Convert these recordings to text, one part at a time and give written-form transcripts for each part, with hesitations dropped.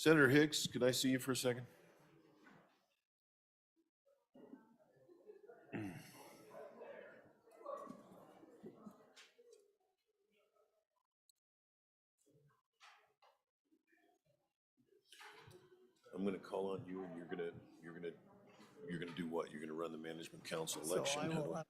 Senator Hicks, could I see you for a second? I'm going to call on you, and you're going to do what? You're going to run the management council election. So I will,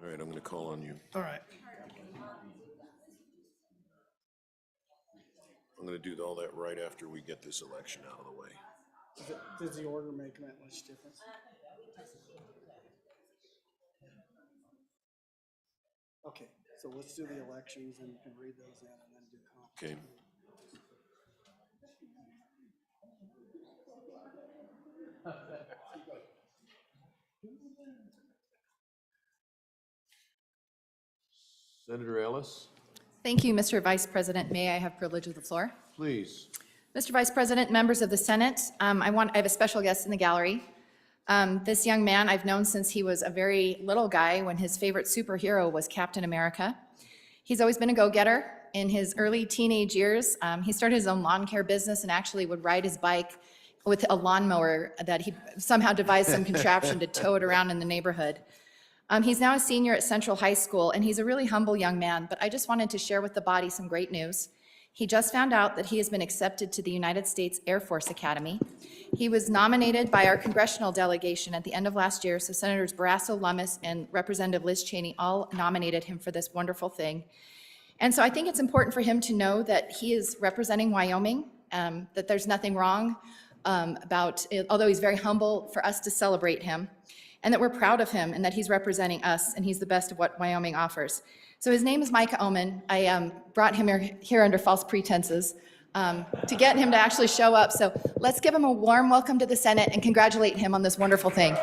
All right, I'm going to call on you. all right. I'm going to do all that right after we get this election out of the way. Does the order make that much difference? Okay, so let's do the elections and you can read those in and then do comments. Okay. Senator Ellis, Thank you, Mr. Vice President. May I have privilege of the floor? please. Mr. Vice President, members of the Senate, I have a special guest in the gallery. This young man I've known since he was a very little guy when his favorite superhero was Captain America. He's always been a go-getter. In his early teenage years, he started his own lawn care business and actually would ride his bike with a lawnmower that he somehow devised some contraption to tow it around in the neighborhood. He's now a senior at Central High School, and he's a really humble young man, but I just wanted to share with the body some great news. He just found out that he has been accepted to the United States Air Force Academy. He was nominated by our congressional delegation at the end of last year, so Senators Barrasso, Lummis, and Representative Liz Cheney all nominated him for this wonderful thing. And so I think it's important for him to know that he is representing Wyoming, that there's nothing wrong about it, although he's very humble, for us to celebrate him, and that we're proud of him and that he's representing us and he's the best of what Wyoming offers. So his name is Micah Omen. I brought him here under false pretenses to get him to actually show up. So let's give him a warm welcome to the Senate and congratulate him on this wonderful thing.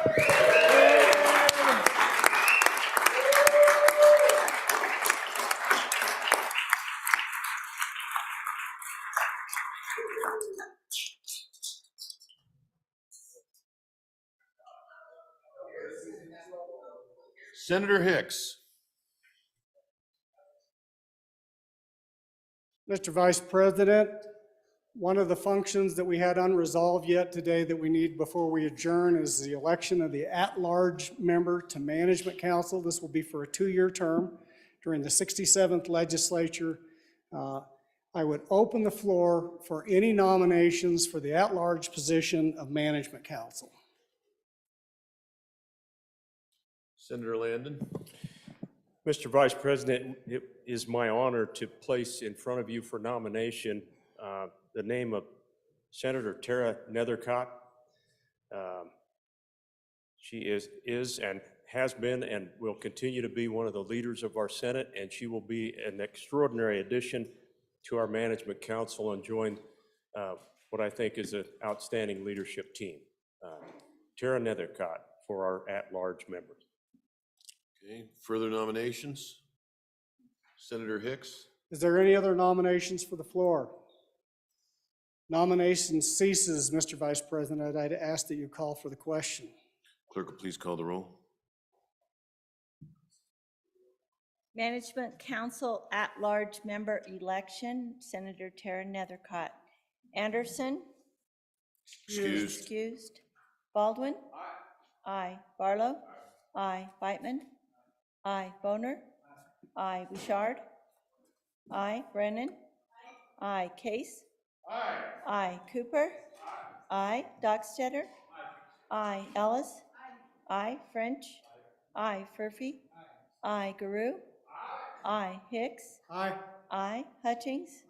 Senator Hicks. Mr. Vice President, one of the functions that we had unresolved yet today that we need before we adjourn is the election of the at-large member to Management Council. This will be for a 2-year term during the 67th legislature. I would open the floor for any nominations for the at-large position of Management Council. Senator Landon. Mr. Vice President, it is my honor to place in front of you for nomination the name of Senator Tara Nethercott. She is and has been and will continue to be one of the leaders of our Senate, and she will be an extraordinary addition to our Management Council and join what I think is an outstanding leadership team. Tara Nethercott for our at-large members. Okay, further nominations? Senator Hicks. Is there any other nominations for the floor? Nomination ceases, Mr. Vice President. I'd ask that you call for the question. Clerk, will please call the roll. Management Council at-large member election, Senator Tara Nethercott. Anderson? Excused. Excused. Baldwin? Aye. Barlow? Aye. Beitman? Aye. Boner? Aye. Bouchard? Aye. Brennan? Aye. Case? Aye. Cooper? Aye. Dockstetter? Aye. Ellis? Aye. French? Aye. Furphy? Aye. Guru? Aye. Hicks? Aye. Aye. Hutchings?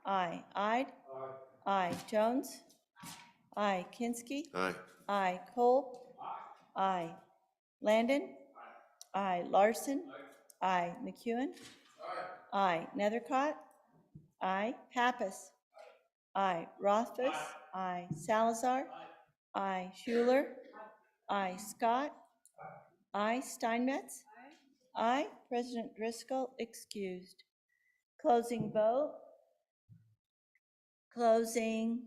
Aye. Ide? Aye. Jones? Aye. Kinsky? Aye. Aye. Cole? Aye. Landon? Aye. Larson? Aye. McEwen? Aye. Nethercott? Aye. Pappas? Aye. Rothfuss? Aye. Salazar? Aye. Schuler? Aye. Scott? Aye. Steinmetz? Aye. President Driscoll excused. Closing vote. Closing.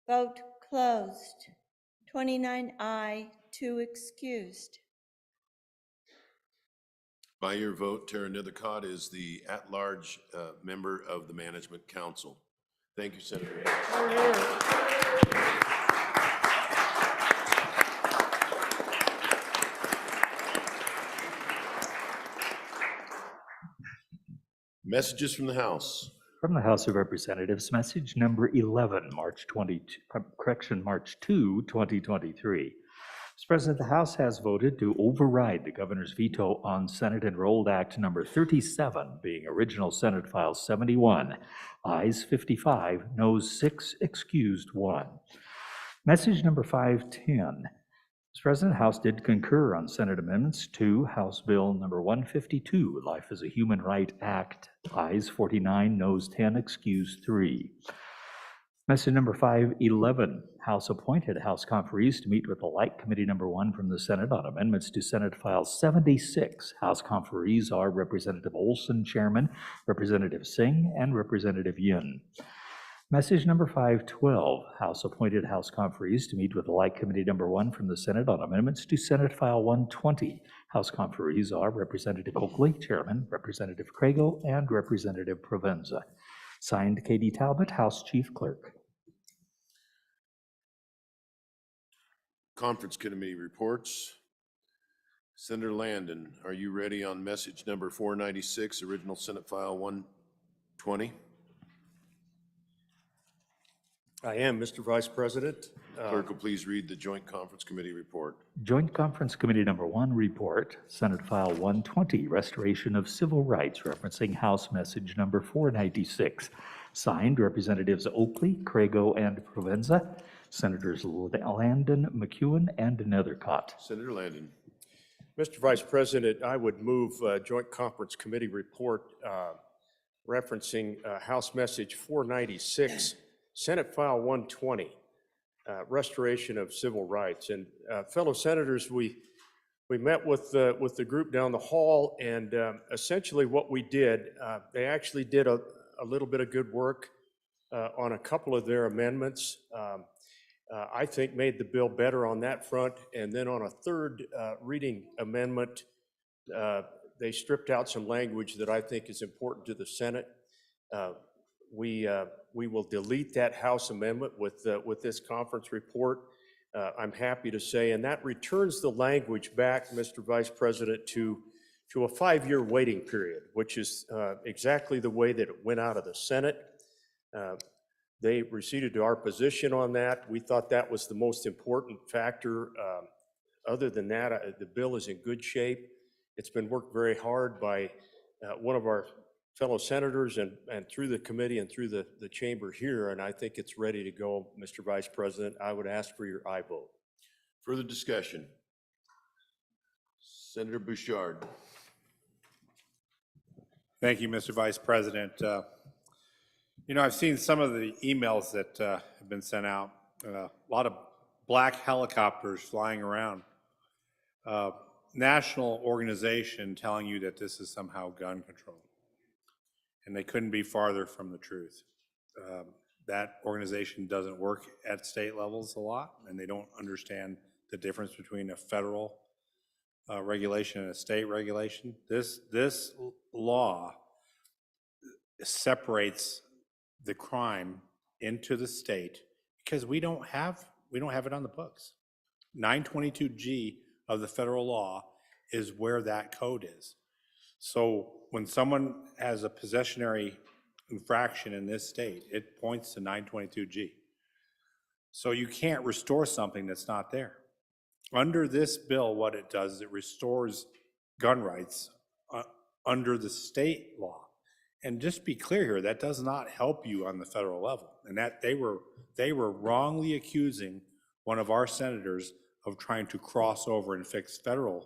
Vote closed. 29 aye, 2 excused. By your vote, Tara Nethercott is the at-large member of the Management Council. Thank you, Senator. Messages from the House. From the House of Representatives, message number 11, March 2, 2023. Mr. President, the House has voted to override the governor's veto on Senate Enrolled Act number 37, being original Senate File 71. Ayes 55, noes 6, excused 1. Message number 510. Mr. President, the House did concur on Senate amendments to House Bill number 152, Life is a Human Right Act. Ayes 49, noes 10, excused 3. Message number 511, House appointed House conferees to meet with the Light Committee number 1 from the Senate on amendments to Senate File 76. House conferees are Representative Olson, Chairman, Representative Singh, and Representative Yin. Message number 512, House appointed House conferees to meet with the Light Committee number 1 from the Senate on amendments to Senate File 120. House conferees are Representative Oakley, Chairman, Representative Crago, and Representative Provenza. Signed, Katie Talbot, House Chief Clerk. Conference Committee reports. Senator Landon, are you ready on message number 496, original Senate File 120? I am, Mr. Vice President. Clerk will please read the Joint Conference Committee report. Joint Conference Committee number 1 report, Senate File 120, Restoration of Civil Rights, referencing House Message number 496. Signed, Representatives Oakley, Crago, and Provenza. Senators Landon, McEwen, and Nethercott. Senator Landon. Mr. Vice President, I would move Joint Conference Committee report referencing House Message 496, Senate File 120, Restoration of Civil Rights. And fellow senators, we met with the group down the hall, and essentially what we did, they actually did a little bit of good work on a couple of their amendments. I think made the bill better on that front. And then on a third reading amendment, they stripped out some language that I think is important to the Senate. We will delete that House amendment with this conference report. I'm happy to say, and that returns the language back, Mr. Vice President, to a 5-year waiting period, which is exactly the way that it went out of the Senate. They receded to our position on that. We thought that was the most important factor. Other than that, the bill is in good shape. It's been worked very hard by one of our fellow senators and through the committee and through the chamber here, and I think it's ready to go, Mr. Vice President. I would ask for your aye vote. Further discussion. Senator Bouchard. Thank you, Mr. Vice President. You know, I've seen some of the emails that have been sent out. A lot of black helicopters flying around. National organization telling you that this is somehow gun control. And they couldn't be farther from the truth. That organization doesn't work at state levels a lot, and they don't understand the difference between a federal regulation and a state regulation. This law separates the crime into the state because we don't have it on the books. 922G of the federal law is where that code is. So when someone has a possessionary infraction in this state, it points to 922G. So you can't restore something that's not there. Under this bill, what it does is it restores gun rights under the state law. And just be clear here, that does not help you on the federal level. And that they were wrongly accusing one of our senators of trying to cross over and fix federal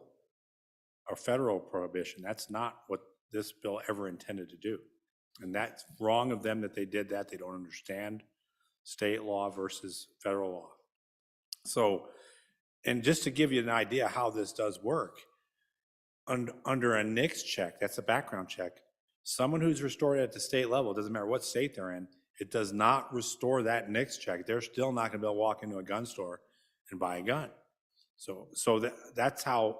prohibition. That's not what this bill ever intended to do. And that's wrong of them that they did that. They don't understand state law versus federal law. So, and just to give you an idea how this does work, under a NICS check, that's a background check, someone who's restored at the state level, it doesn't matter what state they're in, it does not restore that NICS check. They're still not gonna be able to walk into a gun store and buy a gun. So that's how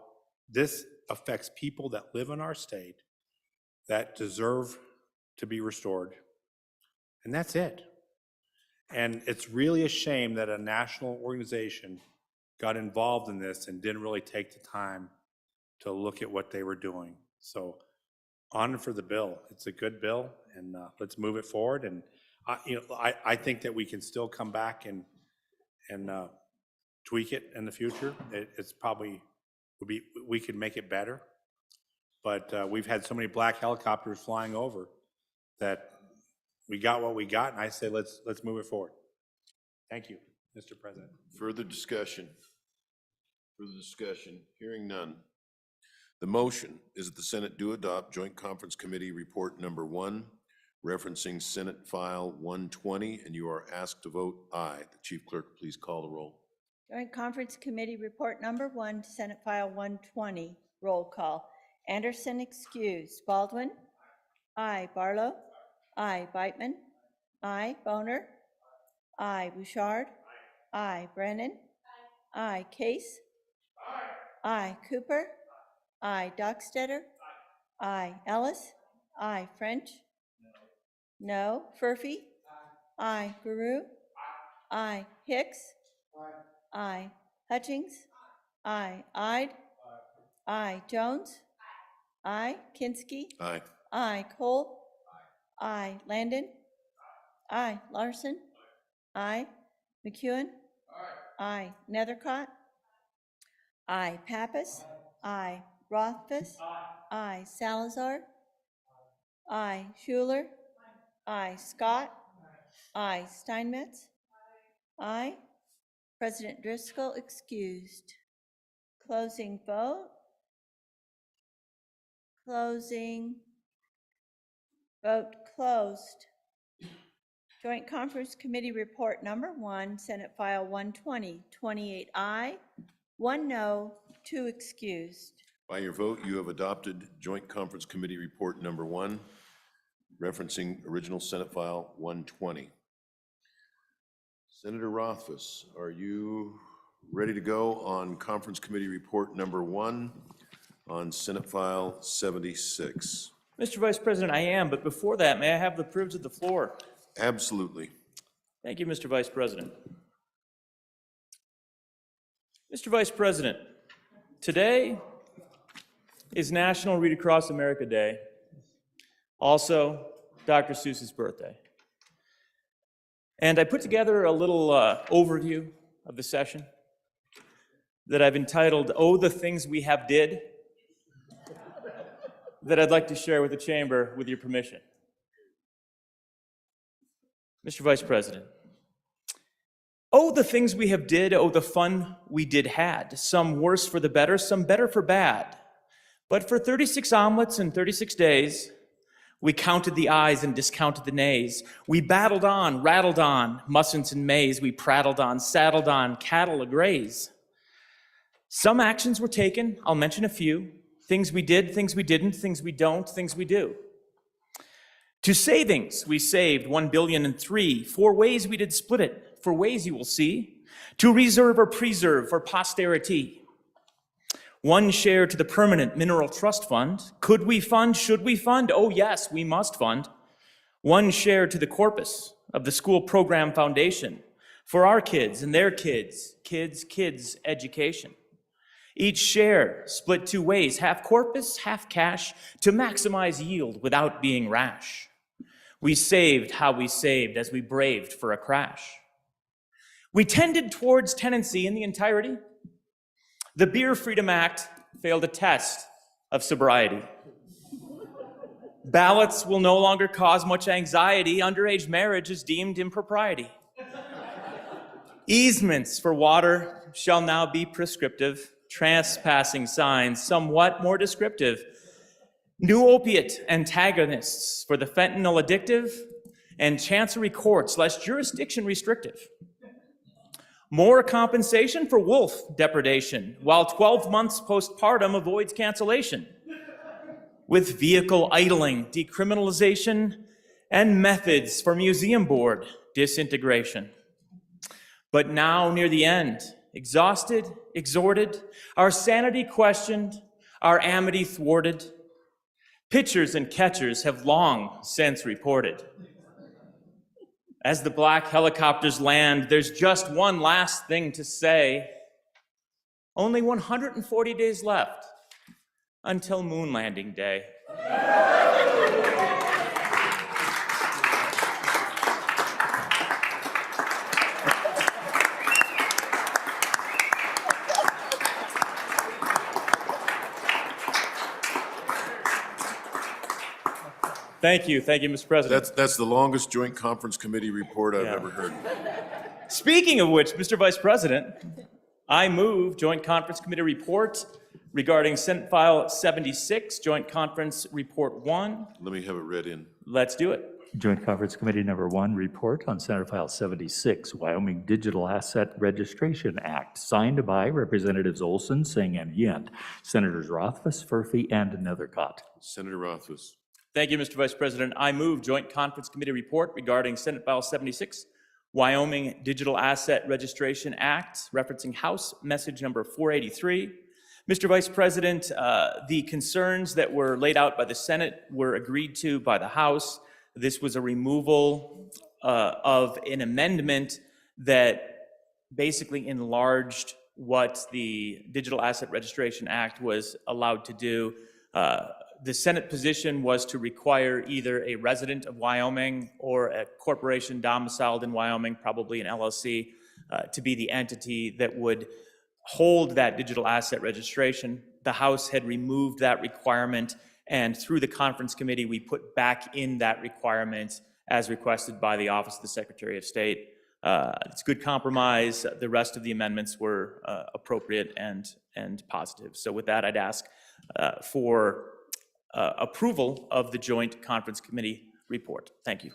this affects people that live in our state that deserve to be restored. And that's it. And it's really a shame that a national organization got involved in this and didn't really take the time to look at what they were doing. So on for the bill. It's a good bill, and let's move it forward. And I think that we can still come back and tweak it in the future. It's probably we could make it better, but we've had so many black helicopters flying over that we got what we got, and I say let's move it forward. Thank you, Mr. President. Further discussion? Further discussion? Hearing none. The motion is that the Senate do adopt Joint Conference Committee Report Number 1, referencing Senate File 120, and you are asked to vote aye. The Chief Clerk, please call the roll. Joint Conference Committee Report Number 1, Senate File 120, roll call. Anderson excused. Baldwin? Aye. Barlow? Aye. Beitman? Aye. Boner? Aye. Bouchard? Aye. Brennan? Aye. Case? Aye. Cooper? Aye. Dockstetter? Aye. Ellis? Aye. French? No. Furphy? Aye. Guru? Aye. Hicks? Aye. Hutchings? Aye. Ide? Aye. Jones? Aye. Kinski? Aye. Aye. Cole? Aye. Landon? Aye. Larson? Aye. McEwen? Aye. Nethercott? Aye. Pappas? Aye. Rothfuss? Aye. Salazar? Aye. Schuler? Aye. Scott? Aye. Steinmetz? Aye. President Driscoll excused. Closing vote. Closing. Vote closed. Joint Conference Committee Report Number 1, Senate File 120, 28 aye, 1 no, 2 excused. By your vote, you have adopted Joint Conference Committee Report Number 1, referencing original Senate File 120. Senator Rothfuss, are you ready to go on Conference Committee Report Number 1 on Senate File 76? Mr. Vice President, I am, but before that, may I have the privilege of the floor? Absolutely. Thank you, Mr. Vice President. Mr. Vice President, today is National Read Across America Day, also Dr. Seuss's birthday. And I put together a little overview of the session that I've entitled, "Oh, the Things We Have Did," that I'd like to share with the chamber with your permission. Mr. Vice President, oh, the things we have did, oh, the fun we did had, some worse for the better, some better for bad. But for 36 omelets and 36 days, we counted the ayes and discounted the nays. We battled on, rattled on, mustn'ts and mays. We prattled on, saddled on, cattle a graze. Some actions were taken, I'll mention a few. Things we did, things we didn't, things we don't, things we do. To savings, we saved 1 billion and 3. 4 ways we did split it, 4 ways you will see. To reserve or preserve for posterity. 1 share to the Permanent Mineral Trust Fund. Could we fund? Should we fund? Oh yes, we must fund. 1 share to the corpus of the School Program Foundation for our kids and their kids' kids' education. Each share split two ways, half corpus, half cash, to maximize yield without being rash. We saved how we saved as we braved for a crash. We tended towards tenancy in the entirety. The Beer Freedom Act failed a test of sobriety. Ballots will no longer cause much anxiety. Underage marriage is deemed impropriety. Easements for water shall now be prescriptive, trespassing signs somewhat more descriptive. New opiate antagonists for the fentanyl addictive, and chancery courts less jurisdiction restrictive. More compensation for wolf depredation, while 12 months postpartum avoids cancellation. With vehicle idling, decriminalization, and methods for museum board disintegration. But now, near the end, exhausted, exhorted, our sanity questioned, our amity thwarted, pitchers and catchers have long since reported. As the black helicopters land, there's just one last thing to say. Only 140 days left until moon landing day. Thank you, Mr. President. That's the longest joint conference committee report I've Yeah. ever heard. Speaking of which, Mr. Vice President, I move Joint Conference Committee report regarding Senate File 76, Joint Conference Report 1. Let me have it read in. Let's do it. Joint Conference Committee Number 1, report on Senate File 76, Wyoming Digital Asset Registration Act, signed by Representatives Olson, Singh, and Yent, Senators Rothfuss, Furphy, and Nethercott. Senator Rothfuss. Thank you, Mr. Vice President. I move Joint Conference Committee report regarding Senate File 76, Wyoming Digital Asset Registration Act, referencing House Message Number 483. Mr. Vice President, the concerns that were laid out by the Senate were agreed to by the House. This was a removal of an amendment that basically enlarged what the Digital Asset Registration Act was allowed to do. The Senate position was to require either a resident of Wyoming or a corporation domiciled in Wyoming, probably an LLC, to be the entity that would hold that digital asset registration. The House had removed that requirement, and through the conference committee, we put back in that requirement as requested by the Office of the Secretary of State. It's good compromise. The rest of the amendments were appropriate and positive. So with that, I'd ask for approval of the Joint Conference Committee report. Thank you.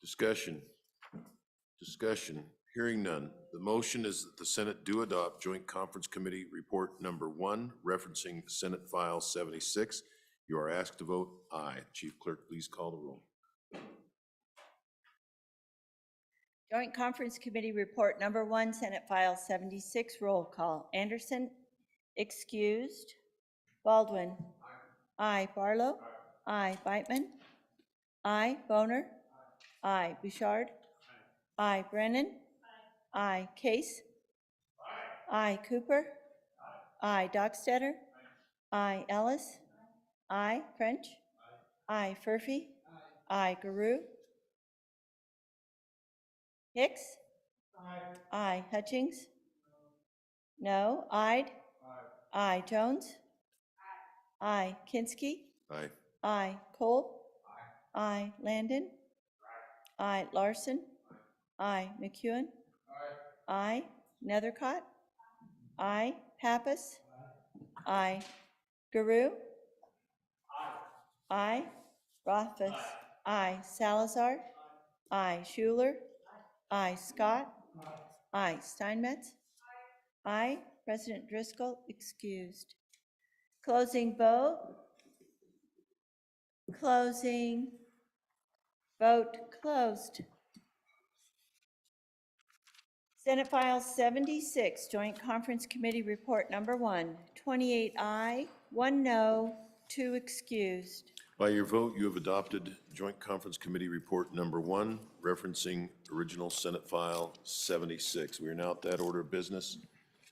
Discussion. Hearing none. The motion is that the Senate do adopt Joint Conference Committee Report Number 1, referencing Senate File 76. You are asked to vote aye. Chief Clerk, please call the roll. Joint Conference Committee Report Number 1, Senate File 76, roll call. Anderson, excused. Baldwin. Aye. Barlow. Aye. Beitman. Aye. Boner. Aye. Bouchard. Aye. Brennan. Aye. Case. Aye. Cooper. Aye. Dockstetter. Aye. Ellis. Aye. French. Aye. Furphy. Aye. Guru. Hicks. Aye. Hutchings. No. Ide. Aye. Jones. Aye. Kinski. Aye. Aye. Cole. Aye. Landon. Aye. Larson. Aye. McEwen. Aye. Nethercott. Aye. Pappas. Aye. Guru. Aye. Rothfuss. Aye. Salazar. Aye. Schuler. Aye. Scott. Aye. Steinmetz. Aye. President Driscoll, excused. Closing vote. Closing. Vote closed. Senate File 76, Joint Conference Committee Report Number 1, 28 aye, 1 no, 2 excused. By your vote, you have adopted Joint Conference Committee Report Number 1, referencing original Senate File 76. We are now at that order of business.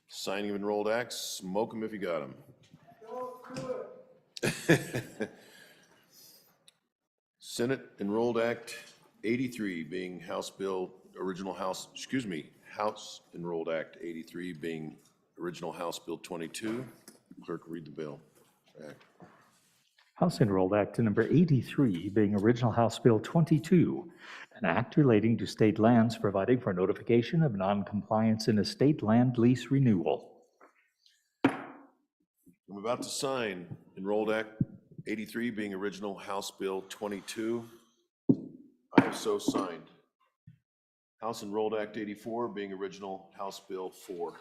Signing of enrolled acts, smoke them if you got them. Senate Enrolled Act 83 being House Enrolled Act 83 being original House Bill 22. Clerk, read the bill. Act. House Enrolled Act number 83 being original House Bill 22, an act relating to state lands providing for notification of noncompliance in a state land lease renewal. I'm about to sign Enrolled Act 83 being original House Bill 22. I have so signed. House Enrolled Act 84 being original House Bill 4.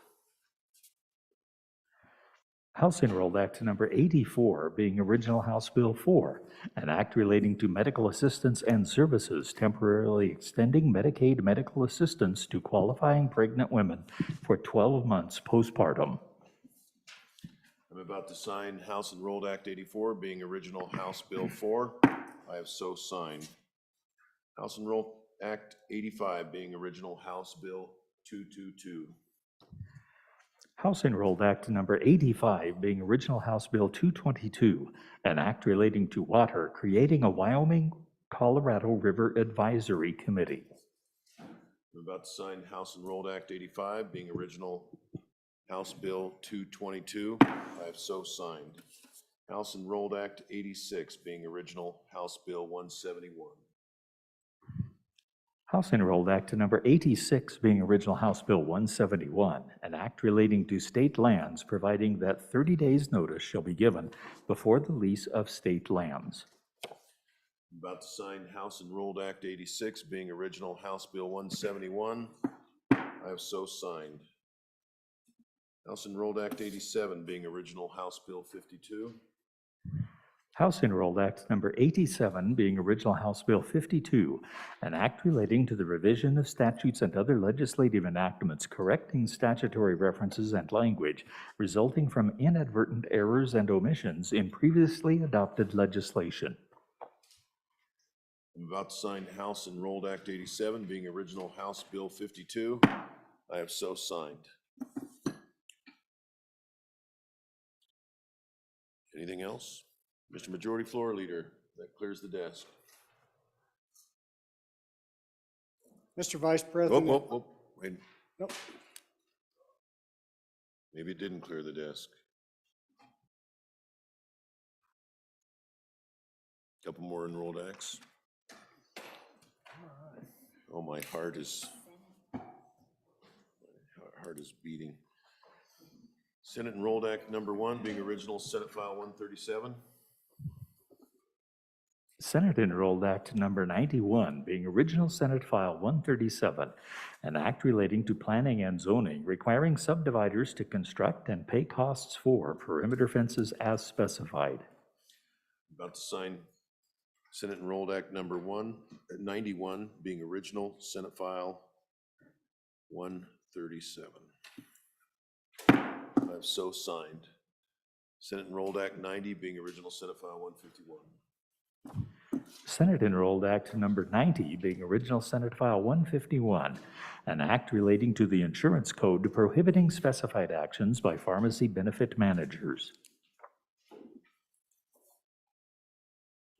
House Enrolled Act number 84 being original House Bill 4, an act relating to medical assistance and services temporarily extending Medicaid medical assistance to qualifying pregnant women for 12 months postpartum. I'm about to sign House Enrolled Act 84 being original House Bill 4. I have so signed. House Enrolled Act 85 being original House Bill 222. House Enrolled Act number 85 being original House Bill 222, an act relating to water, creating a Wyoming-Colorado River Advisory Committee. I'm about to sign House Enrolled Act 85 being original House Bill 222. I have so signed. House Enrolled Act 86 being original House Bill 171. House Enrolled Act number 86 being original House Bill 171, an act relating to state lands providing that 30 days notice shall be given before the lease of state lands. I'm about to sign House Enrolled Act 86 being original House Bill 171. I have so signed. House Enrolled Act 87 being original House Bill 52. House Enrolled Act number 87 being original House Bill 52, an act relating to the revision of statutes and other legislative enactments correcting statutory references and language resulting from inadvertent errors and omissions in previously adopted legislation. I'm about to sign House Enrolled Act 87 being original House Bill 52. I have so signed. Anything else? Mr. Majority Floor Leader, that clears the desk. Mr. Vice Whoa, President. whoa, whoa, wait. Nope. Maybe it didn't clear the desk. Couple more enrolled acts. Oh, my heart is beating. Senate Enrolled Act number 1 being original Senate File 137. Senate Enrolled Act number 91 being original Senate File 137, an act relating to planning and zoning requiring subdividers to construct and pay costs for perimeter fences as specified. About to sign Senate Enrolled Act number 91 being original Senate File 137. I've so signed. Senate Enrolled Act 90 being original Senate File 151. Senate Enrolled Act number 90 being original Senate File 151, an act relating to the insurance code prohibiting specified actions by pharmacy benefit managers.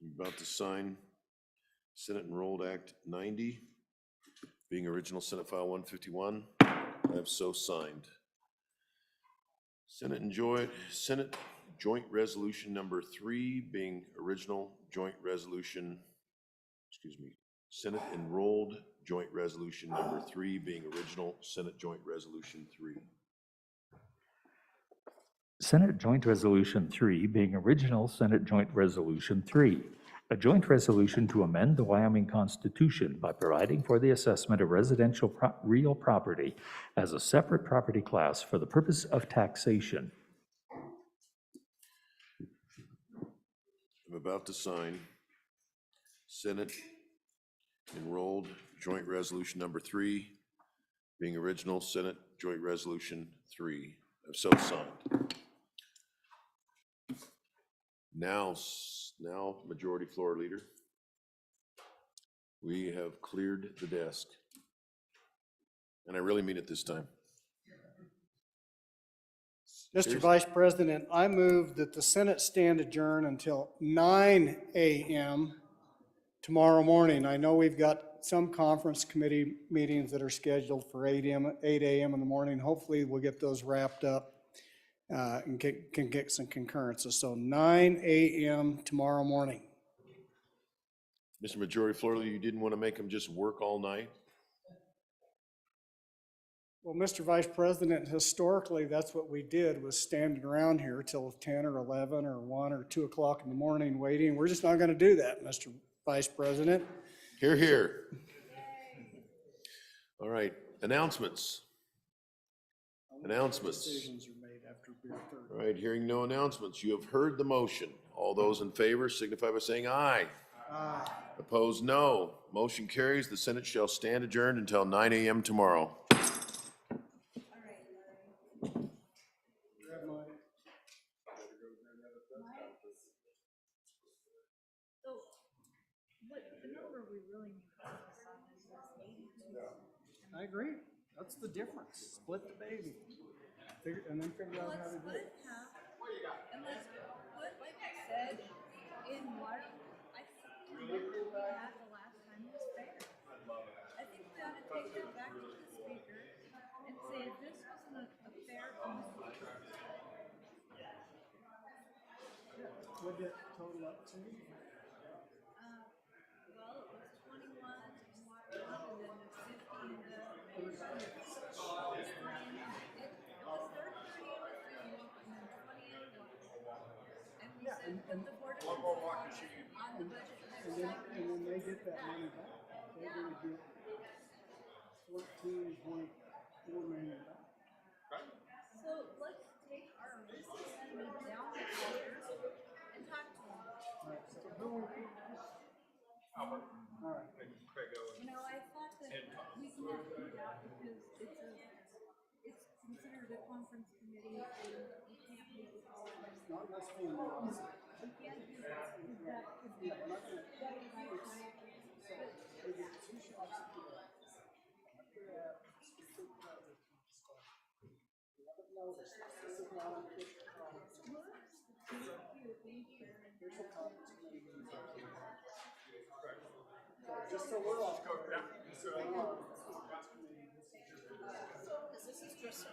I'm about to sign Senate Enrolled Act 90 being original Senate File 151. I have so signed. Senate Joint Resolution number 3 being original Joint Resolution, Senate Enrolled Joint Resolution number 3 being original Senate Joint Resolution 3. Senate Joint Resolution 3 being original Senate Joint Resolution 3, a joint resolution to amend the Wyoming Constitution by providing for the assessment of residential real property as a separate property class for the purpose of taxation. I'm about to sign Senate Enrolled Joint Resolution number 3 being original Senate Joint Resolution 3. I've so signed. Now, Majority Floor Leader, we have cleared the desk. And I really mean it this time. Mr. Vice President, I move that the Senate stand adjourned until 9 a.m. tomorrow morning. I know we've got some conference committee meetings that are scheduled for 8 a.m. in the morning. Hopefully, we'll get those wrapped up and can get some concurrences. So 9 a.m. tomorrow morning. Mr. Majority Floor Leader, you didn't want to make them just work all night? Well, Mr. Vice President, historically, that's what we did, was standing around here till 10 or 11 or 1 or 2 o'clock in the morning waiting. We're just not going to do that, Mr. Vice President. Hear, hear. All right, announcements. Announcements. Decisions are made after beer third. All right, hearing no announcements, you have heard the motion. All those in favor signify by saying aye. Aye. Opposed, no. Motion carries. The Senate shall stand adjourned until 9 a.m. tomorrow. I agree. That's the difference. Split the baby. And then figure out how to do it. And let's put, like I said, in water, I think we had the last time was fair. I think we ought to take that back to the speaker and say, this wasn't a fair committee. What did it total up to? Well, it was 21 in water, and then the 50 in the. It was 30 in the and then 20 in the water. And we said that the board of Education on the budget next And time. then they get that money back. They're gonna get $14.4 million back. So let's take our recent enemy down the stairs and talk to him. All right. You know, I thought that we can have do that because it's considered a conference committee and you can't meet with all of them. Not unless we announce it. We can't do that because that could be. They get 2 shots at the red. After that, specific project discussion. Let them know this is not an official conference. Official conference committee meetings are here. So just so we're all. This is just.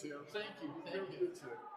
Tim. Thank you. Thank you.